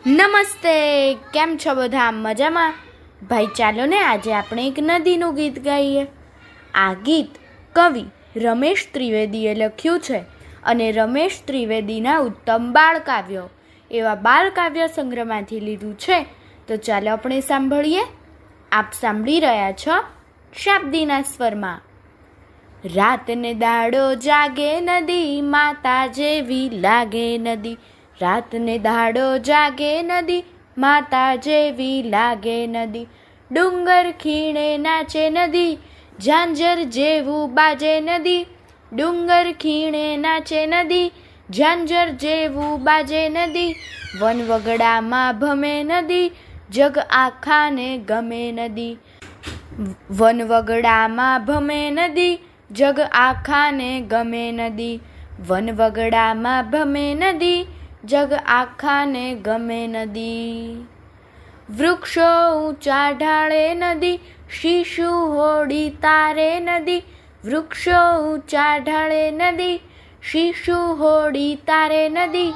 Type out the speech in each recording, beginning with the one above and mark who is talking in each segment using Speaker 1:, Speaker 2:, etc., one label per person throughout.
Speaker 1: નમસ્તે, કેમ છો બધા? મજામાં? ભાઈ ચાલો ને આજે આપણે એક નદીનું ગીત ગાઈએ. આ ગીત કવિ રમેશ ત્રિવેદીએ લખ્યું છે અને રમેશ ત્રિવેદીના ઉત્તમ બાળકાવ્યો એવા બાળકાવ્ય સંગ્રહમાંથી લીધું છે. તો ચાલો આપણે સાંભળીએ. આપ સાંભળી રહ્યા છો શાબ્દીના સ્વરમાં. રાતને દાડો જાગે નદી, માતા જેવી લાગે નદી. રાતને દાડો જાગે નદી, માતા જેવી લાગે નદી. ડુંગર ખીણે નાચે નદી, ઝાંઝર જેવું બાજે નદી. ડુંગર ખીણે નાચે નદી, ઝાંઝર જેવું બાજે નદી. વનવગડામાં ભમે નદી, જગ આખાને ગમે નદી. વનવગડામાં ભમે નદી, જગ આખાને ગમે નદી. વનવગડામાં ભમે નદી, જગ આખાને ગમે નદી. વૃક્ષો ઊંચા ઢાળે નદી, શીશુ હોડી તારે નદી. વૃક્ષો ઊંચા ઢાળે નદી, શીશુ હોડી તારે નદી.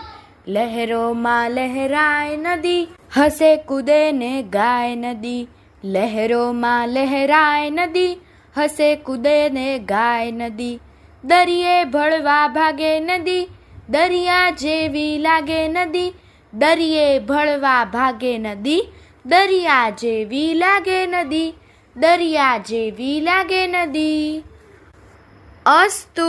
Speaker 1: લહેરોમાં લહેરાય નદી, હસે કૂદે ને ગાય નદી. લહેરોમાં લહેરાય નદી, હસે કૂદે ને ગાય નદી. દરિયે ભળવા ભાગે નદી, દરિયા જેવી લાગે નદી. દરિયે ભળવા ભાગે નદી, દરિયા જેવી લાગે નદી. દરિયા જેવી લાગે નદી. અસ્તુ.